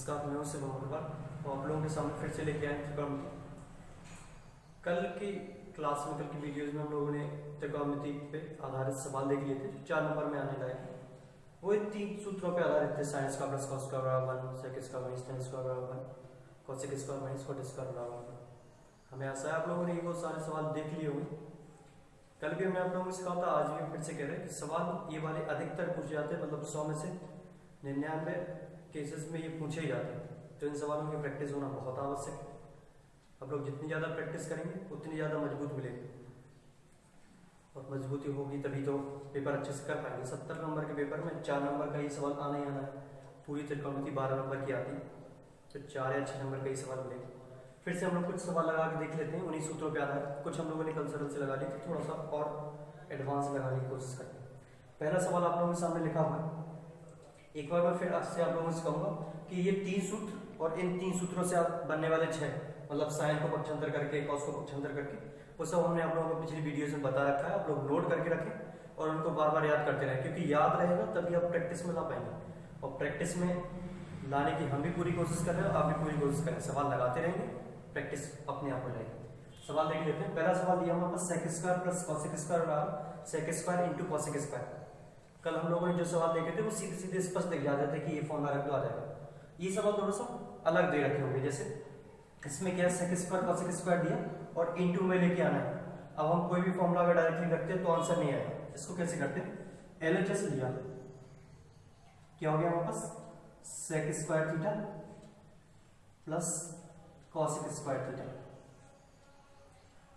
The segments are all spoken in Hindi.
नमस्कार, मैं हूं शिवम अग्रवाल और आप लोगों के सामने फिर से लेके आए त्रिकोणमिति। कल की क्लास में, कल की वीडियोज में हम लोगों ने त्रिकोणमिति पे आधारित सवाल देख लिए थे जो 4 नंबर में आने लायक है। वो 3 सूत्रों पे आधारित थे, sine square plus cos square बराबर 1, sec square minus tan square बराबर 1, cosec square minus cot square बराबर 1। हमें आशा है आप लोगों ने ये बहुत सारे सवाल देख लिए होंगे। कल भी हमने आप लोगों को सिखाया था, आज भी फिर से कह रहे हैं कि सवाल ये वाले अधिकतर पूछे जाते हैं, मतलब 100 में से 99 केसेस में ये पूछे ही जाते हैं। तो इन सवालों की प्रैक्टिस होना बहुत आवश्यक है। आप लोग जितनी ज़्यादा प्रैक्टिस करेंगे उतनी ज़्यादा मजबूत मिलेगी, और मजबूती होगी तभी तो पेपर अच्छे से कर पाएंगे। 70 नंबर के पेपर में 4 नंबर का ही सवाल आना ही आना है। पूरी त्रिकोणमिति 12 नंबर की आती है, तो 4 या 6 नंबर का ही सवाल मिलेगा। फिर से हम लोग कुछ सवाल लगा के देख लेते हैं उन्हीं सूत्रों पर आधारित। कुछ हम लोगों ने कल सरल से लगा ली थी, थोड़ा सा और एडवांस लगाने की कोशिश करते हैं। पहला सवाल आप लोगों के सामने लिखा हुआ है। एक बार मैं फिर आपसे आप लोगों से कहूंगा कि ये 3 सूत्र और इन 3 सूत्रों से आप बनने वाले 6, मतलब साइन को पक्षांतर करके, कॉस को पक्षांतर करके, वो सब हमने आप लोगों को पिछली वीडियोस में बता रखा है। आप लोग नोट करके रखें और उनको बार बार याद करते रहें, क्योंकि याद रहेगा तभी आप प्रैक्टिस में ला पाएंगे। और प्रैक्टिस में लाने की हम भी पूरी कोशिश कर रहे हैं, आप भी पूरी कोशिश करें। सवाल लगाते रहेंगे, प्रैक्टिस अपने आप हो जाएगी। सवाल देख लेते हैं। पहला सवाल दिया हमारे पास, sec square plus cosec square बराबर sec square into cosec square. कल हम लोगों ने जो सवाल देखे थे वो सीधे सीधे स्पष्ट दिख जाते थे कि ये फॉर्मूला रख दो, आ जाएगा। ये सवाल थोड़ा सा अलग दे रखे होंगे, जैसे इसमें क्या है, सेक स्क्वायर कॉसेक स्क्वायर दिया और इंटू में लेके आना है। अब हम कोई भी फॉर्मूला अगर डायरेक्टली रखते हैं तो आंसर नहीं आएगा। इसको कैसे करते हैं, LHS लिया, क्या हो गया हमारे पास, sec square theta plus cosec square theta.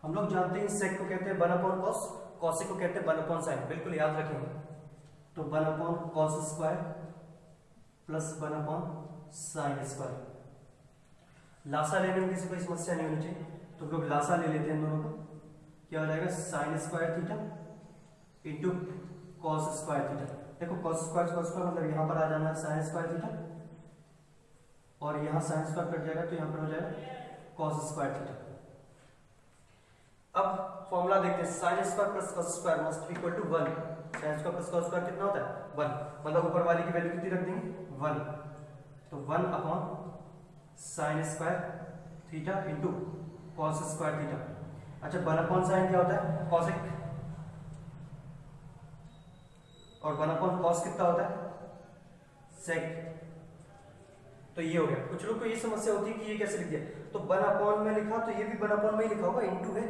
हम लोग जानते हैं सेक को कहते हैं 1 अपॉन कॉस, कॉसेक को कहते हैं 1 अपॉन साइन, बिल्कुल याद रखेंगे। तो 1 upon cos square plus 1 upon sine square. लासा लेने में किसी कोई समस्या नहीं होनी चाहिए, तो लोग लासा ले लेते हैं दोनों को। क्या हो जाएगा, sign square theta into cos square theta. देखो कॉस स्क्वायर मतलब यहां पर आ जाना है साइन स्क्वायर थीटा, और यहां साइन स्क्वायर कट जाएगा तो यहां पर हो जाएगा कॉस स्क्वायर थीटा। अब फॉर्मूला देखते हैं, sine square plus cos square must equal to 1। Sine square plus cos square कितना होता है, 1, मतलब ऊपर वाली की वैल्यू कितनी रख देंगे, 1। तो 1 upon sine square theta into cos square theta. अच्छा, 1 अपॉन साइन क्या होता है, कॉसेक, और 1 अपॉन कॉस कितना होता है, सेक। तो ये हो गया। कुछ लोग को ये समस्या होती है कि ये कैसे लिख दिया, तो 1 अपॉन में लिखा तो ये भी 1 अपॉन में ही लिखा होगा, इंटू है,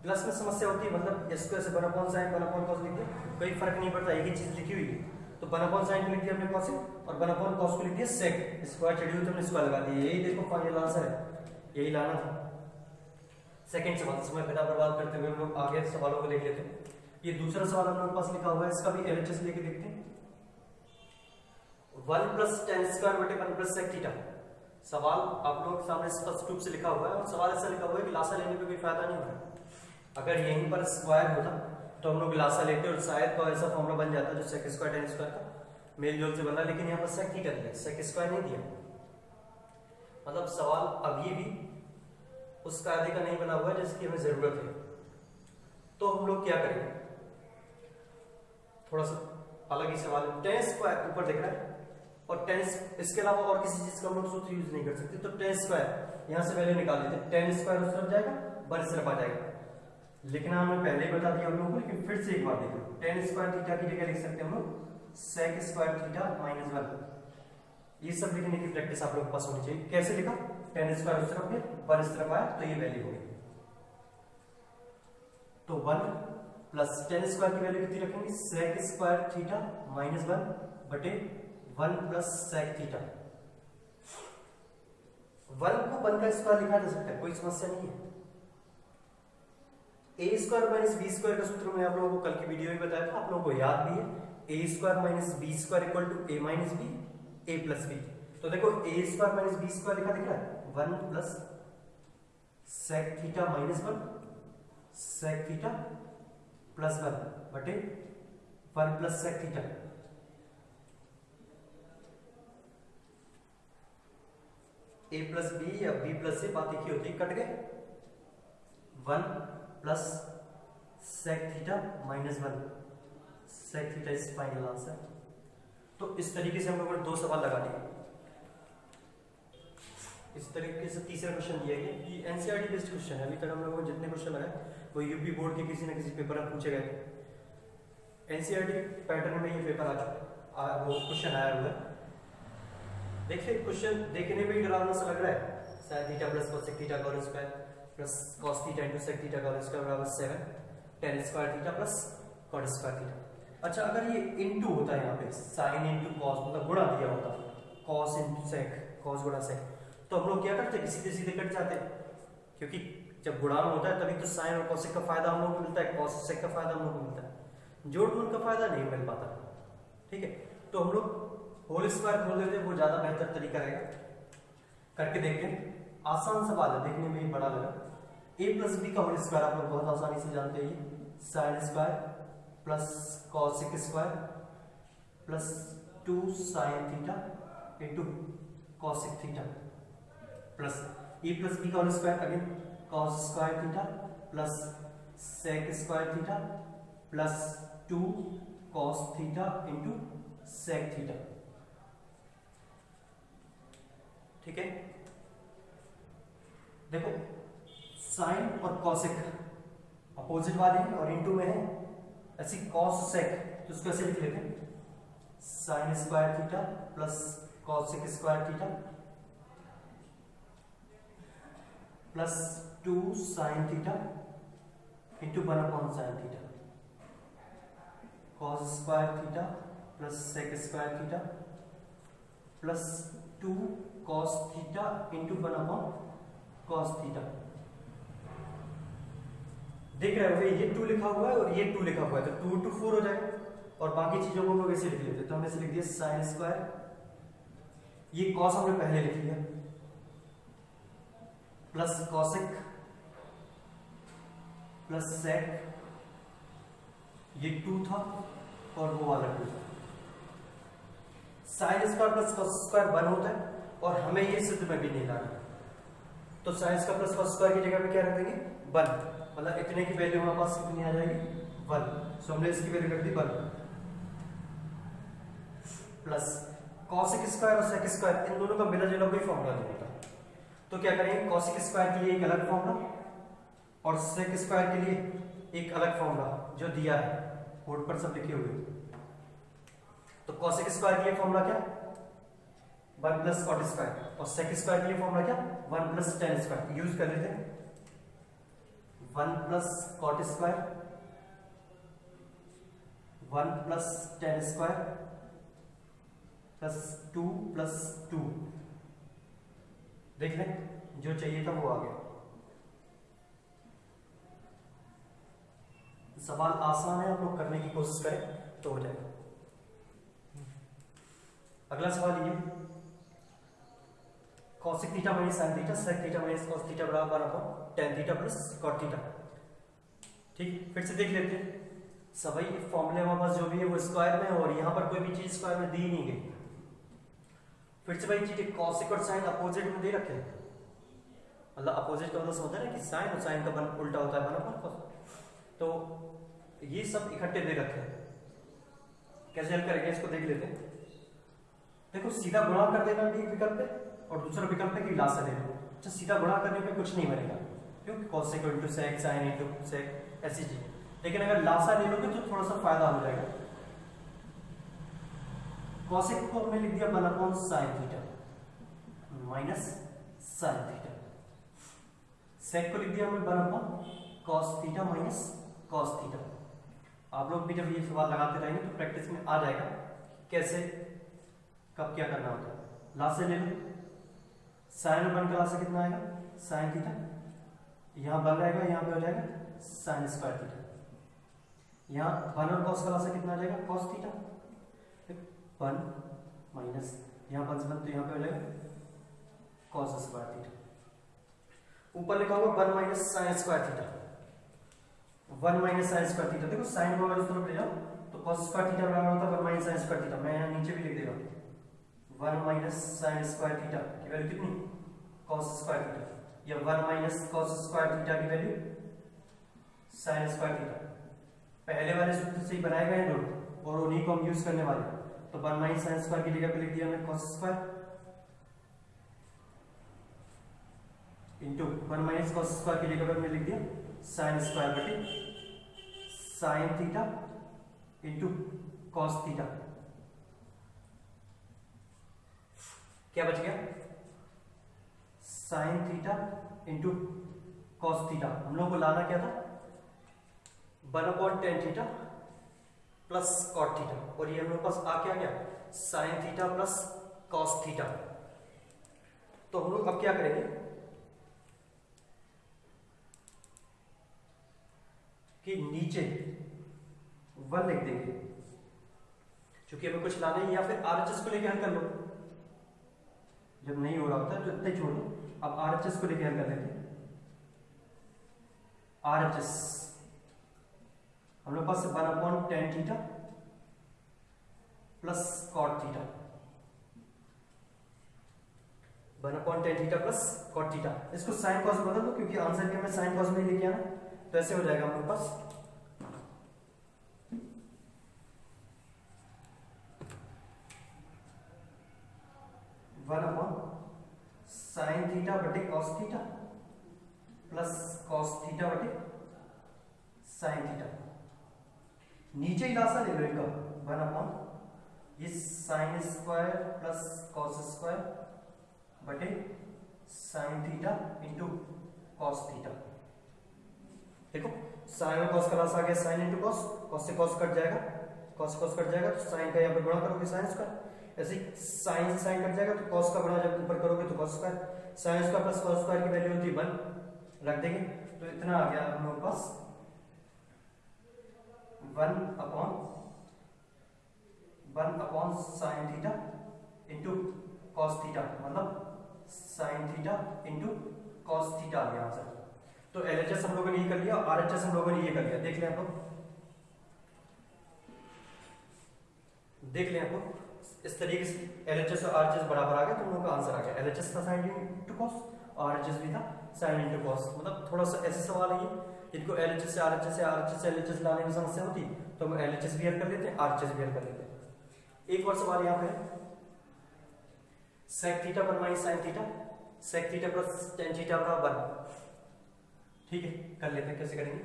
प्लस में समस्या होती है, मतलब इसको ऐसे 1 अपॉन साइन 1 अपॉन कॉस लिख दिया, कोई फर्क नहीं पड़ता, एक ही चीज लिखी हुई है। तो 1 अपॉन साइन को लिख दिया हमने कॉसेक, और 1 अपॉन कॉस को लिख दिया सेक। स्क्वायर चढ़ी हुई तो हमने स्क्वायर लगा दिया। यही देखो फाइनल आंसर है, यही लाना था। सेकंड सवाल, समय बिना बर्बाद करते हुए हम लोग आगे सवालों को देख लेते हैं। ये दूसरा सवाल हम लोग के पास लिखा हुआ है, इसका भी LHS लेके देखते हैं। 1 प्लस टेन स्क्वायर बटे 1 प्लस सेक थीटा। सवाल आप लोगों के सामने स्पष्ट रूप से लिखा हुआ है, और सवाल ऐसा लिखा हुआ है कि लासा लेने पे कोई फायदा नहीं होगा। अगर यहीं पर स्क्वायर होता तो हम लोग लासा लेते और शायद तो ऐसा फॉर्मूला बन जाता जो सेक स्क्वायर टेन स्क्वायर का मेल जोल से बना, लेकिन यहाँ पर सेक थीटा दिया, सेक स्क्वायर नहीं दिया। मतलब सवाल अभी भी उस कायदे का नहीं बना हुआ है जिसकी हमें जरूरत है। तो हम लोग क्या करेंगे, थोड़ा सा अलग ही सवाल है। टेन स्क्वायर ऊपर दिख रहा है, और टेन, इसके अलावा और किसी चीज का हम लोग सूत्र यूज नहीं कर सकते। तो टेन स्क्वायर यहां से वैल्यू निकाल देते हैं, टेन स्क्वायर उस तरफ जाएगा, 1 इस तरफ आ जाएगा। लिखना हमने पहले ही बता दिया हम लोगों को, लेकिन फिर से एक बार देखो। टेन स्क्वायर थीटा की जगह लिख सकते हैं हम लोग सेक स्क्वायर थीटा माइनस 1। ये सब लिखने की प्रैक्टिस आप लोगों के पास होनी चाहिए। कैसे लिखा, टेन स्क्वायर उस तरफ गया, 1 इस तरफ आया, तो ये वैल्यू हो गई। तो 1 प्लस टेन स्क्वायर की वैल्यू कितनी रखेंगे, सेक स्क्वायर थीटा माइनस 1 बटे 1 प्लस सेक थीटा। 1 को 1 का स्क्वायर लिखा जा सकता है, कोई समस्या नहीं है। A square minus B square का सूत्र मैं आप लोगों को कल की वीडियो में बताया था, आप लोगों को याद भी है। A square minus B square equal to A minus B, A plus B. तो देखो A square minus B square लिखा दिख रहा है, 1 plus sec theta minus 1 sec theta plus 1 बटे 1 plus sec theta. A plus B या बी प्लस ए बात एक ही होती है, कट गए। 1 plus sec theta minus 1 sec theta is final answer. तो इस तरीके से हम लोगों ने 2 सवाल लगा लिए। इस तरीके से तीसरा क्वेश्चन दिया गया। ये एनसीईआरटी बेस्ड क्वेश्चन है। अभी तक हम लोगों को जितने क्वेश्चन लगाए वो यूपी बोर्ड के किसी न किसी पेपर में पूछे गए थे। एनसीईआरटी पैटर्न में ये पेपर आ चुका है, वो क्वेश्चन आया हुआ है। देखिए क्वेश्चन देखने में ही डरावना सा लग रहा है। sin theta plus cosec theta cos square plus cos theta into sec theta cos square बराबर 7 tan square theta plus cot square theta. अच्छा अगर ये इनटू होता है यहाँ पे sin इनटू cos मतलब गुणा दिया होता cos इनटू sec cos गुणा sec तो हम लोग क्या करते सीधे सीधे कट जाते, क्योंकि जब गुणा होता है तभी तो sin और cosec का फायदा हम लोग को मिलता है, cos sec का फायदा हम लोग को मिलता है, जोड़ गुण का फायदा नहीं मिल पाता। ठीक है तो हम लोग होल स्क्वायर खोल लेते, वो ज्यादा बेहतर तरीका रहेगा। करके देखते हैं, आसान सवाल है, देखने में ही बड़ा लगा। a प्लस बी का होल स्क्वायर आप लोग बहुत आसानी से जानते हैं, sine square plus cosec square plus 2 sine theta into cosec theta plus a plus B का whole square again cos square theta plus sec square theta plus 2 cos theta into sec theta. ठीक है देखो साइन और कॉसेक अपोजिट वाले हैं और इनटू में है, ऐसी कॉस सेक तो उसको ऐसे लिख लेते हैं sine square theta plus cosec square theta plus 2 sine theta into 1 upon sine theta cos square theta plus sec square theta plus 2 cos theta into 1 upon cos theta. देख रहे हो ये 2 लिखा हुआ है और ये 2 लिखा हुआ है तो 2 into 4 हो जाएगा और बाकी चीजों को हम लोग ऐसे लिख लेते, तो हमने ऐसे लिख दिया साइन स्क्वायर, ये कॉस हमने पहले लिख लिया प्लस कॉसेक प्लस सेक, ये 2 था और वो वाला 2 था। Sign square plus cos square 1 होता है और हमें ये सूत्र में भी नहीं लाना, तो sign square plus cos square की जगह पे क्या रख देंगे 1, मतलब इतने की वैल्यू हमारे पास कितनी आ जाएगी 1, सो हमने इसकी वैल्यू रख दी 1 प्लस कॉसेक स्क्वायर और सेक स्क्वायर इन दोनों का मिला जुला कोई फॉर्मूला नहीं होता, तो क्या करेंगे कॉसेक स्क्वायर के लिए एक अलग फॉर्मूला और सेक स्क्वायर के लिए एक अलग फॉर्मूला जो दिया है बोर्ड पर सब लिखे हुए। तो कॉसेक स्क्वायर के लिए फॉर्मूला क्या 1 प्लस कॉट स्क्वायर और सेक स्क्वायर के लिए फॉर्मूला क्या 1 प्लस टेन स्क्वायर, यूज कर लेते हैं 1 plus cot square 1 plus tan square plus 2 plus 2, देख लें जो चाहिए था वो आ गया। सवाल आसान है, आप लोग करने की कोशिश करें तो हो जाएगा। अगला सवाल ये cosec theta minus sin theta sec theta minus cos theta बराबर tan theta plus cot theta. ठीक फिर से देख लेते हैं, सभी फॉर्मूले हमारे पास जो भी है वो स्क्वायर में है और यहाँ पर कोई भी चीज स्क्वायर में दी नहीं गई। फिर से भाई चीजें cosec और sin अपोजिट में दे रखे हैं, मतलब अपोजिट का मतलब होता है ना कि sin और sin का बन उल्टा होता है बना पर cos, तो ये सब इकट्ठे दे रखे हैं। कैसे हल करेंगे इसको देख लेते हैं। देखो सीधा गुणा कर देना भी एक विकल्प है और दूसरा विकल्प है कि लासा ले लो। अच्छा सीधा गुणा करने पे कुछ नहीं बनेगा क्योंकि cosec into sec sin into sec ऐसी चीज, लेकिन अगर लासा ले लोगे तो थोड़ा सा फायदा हो जाएगा। cosec को हमने लिख दिया 1 upon sin theta minus sin theta, sec को लिख दिया हमने 1 upon cos theta minus cos theta. आप लोग भी जब ये सवाल लगाते रहेंगे तो प्रैक्टिस में आ जाएगा कैसे कब क्या करना होता है। लासे ले लो, साइन और 1 का लासा कितना आएगा साइन थीटा, यहाँ 1 रहेगा यहाँ पे हो जाएगा साइन स्क्वायर थीटा, यहाँ 1 और cos का लासा कितना आ जाएगा cos थीटा, 1 माइनस यहाँ 1 से 1 तो यहाँ पे हो जाएगा cos स्क्वायर थीटा। ऊपर लिखा होगा 1 minus sine square theta, 1 minus sine square theta. देखो साइन को अगर उस तरफ ले जाओ तो cos स्क्वायर थीटा बराबर होता है 1 माइनस साइन स्क्वायर थीटा। मैं यहाँ नीचे भी लिख दे रहा हूँ 1 माइनस साइन स्क्वायर थीटा की वैल्यू कितनी cos स्क्वायर थीटा, या 1 माइनस cos स्क्वायर थीटा की वैल्यू साइन स्क्वायर थीटा। पहले वाले सूत्र से ही बनाए गए हैं दोनों और उन्हीं को हम यूज करने वाले, तो 1 माइनस साइन स्क्वायर की जगह पे लिख दिया हमने cos square into 1 minus cos square की जगह पर मैंने लिख दिया साइन स्क्वायर बटे sine theta into cos theta. क्या बच गया? Sign theta into cos theta. हम लोग को लाना क्या था? 1/tan theta plus cot theta, और ये हम लोग पास आ क्या गया? Sine theta plus cos theta. तो हम लोग अब क्या करेंगे कि नीचे 1 लिख देंगे, क्योंकि हमें कुछ लाना है, या फिर आरएचएस को लेके हल कर लो। जब नहीं हो रहा होता है तो इतना ही छोड़ दो। अब आरएचएस को लेके हल कर लेते हैं। आरएचएस हम लोग पास 1/tan theta plus cot theta, 1/tan theta plus cot theta. इसको साइन कॉस बदल दो, क्योंकि आंसर के में साइन कॉस में लेके आना, तो ऐसे हो जाएगा हम लोग पास 1/sin थीटा बटे cos theta plus cos theta बटे साइन थीटा। नीचे ही लासा ले लो इनका, 1/, ये sine square plus cos square बटे sine theta into cos theta. देखो साइन और कॉस का लासा आ गया साइन इंटू कॉस, कॉस से कॉस कट जाएगा, कॉस कॉस कट जाएगा, तो साइन का यहाँ पर गुणा करोगे साइन स्क्वायर, ऐसे साइन से साइन कट जाएगा, तो कॉस का गुणा जब ऊपर करोगे तो cos square, sign square plus cos square की वैल्यू होती है 1, रख देंगे, तो इतना आ गया हम लोग पास 1/1 sine theta into cos theta, मतलब sine theta into cos theta आ गया आंसर। तो एलएचएस हम लोगों ने ये कर लिया, आरएचएस हम लोगों ने ये कर लिया। देख लें आप लोग, देख लें आप लोग, इस तरीके से एलएचएस और आरएचएस बराबर आ गए, तो हम लोग का आंसर आ गया। एलएचएस था साइन इंटू कॉस, आरएचएस भी था साइन इंटू कॉस। मतलब थोड़ा सा ऐसे सवाल है ये, जिनको एलएचएस से आरएचएस से आरएचएस से एलएचएस लाने में समस्या होती, तो हम एलएचएस भी हल कर लेते हैं, आरएचएस भी हल कर लेते हैं। एक और सवाल यहाँ पे है, sec theta 1 minus sine theta, sec theta plus tan theta बराबर 1। ठीक है, कर लेते हैं, कैसे करेंगे।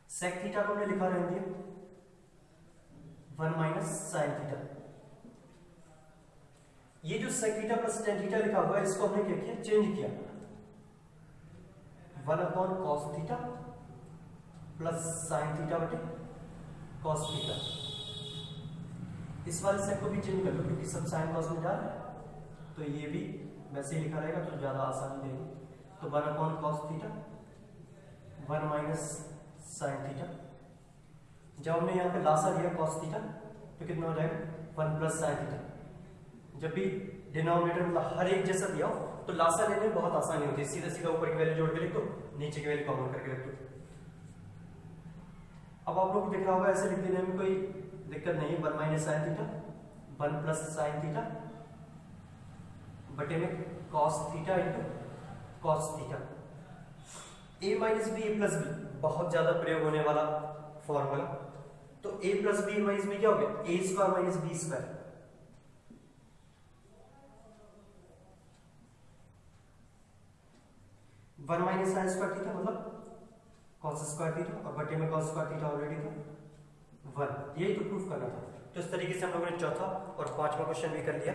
सेक थीटा को हमने लिखा रहने दिया 1 माइनस साइन थीटा। ये जो sec theta plus tan theta लिखा हुआ है, इसको हमने क्या किया? चेंज किया, 1/cos theta plus sine theta बटे कॉस थीटा। इस वाले सेक को भी चेंज कर लो, क्योंकि सब साइन कॉस में जा रहा है, तो ये भी वैसे ही लिखा रहेगा, तो ज्यादा आसानी रहेगी। तो 1/cos theta 1 minus sine theta. जब हमने यहाँ पे लासा लिया कॉस थीटा, तो कितना हो जाएगा? 1 प्लस साइन थीटा। जब भी डिनोमिनेटर मतलब हर एक जैसा दिया हो, तो लासा लेने में बहुत आसानी होती है, सीधा सीधा ऊपर की वैल्यू जोड़ के लिख दो, नीचे की वैल्यू कॉमन करके लिख दो। अब आप लोग को दिख रहा होगा, ऐसे लिख देने में कोई दिक्कत नहीं है। 1 minus sine theta 1 plus sine theta बटे में cos theta into cos theta. A minus B A plus B बहुत ज्यादा प्रयोग होने वाला फॉर्मूला। तो A plus B minus B क्या हो गया? A square minus B square. One minus sine square theta मतलब कॉस स्क्वायर थीटा, और बटे में कॉस स्क्वायर थीटा ऑलरेडी था 1। यही तो प्रूफ करना था। तो इस तरीके से हम लोगों ने चौथा और पांचवा क्वेश्चन भी कर लिया।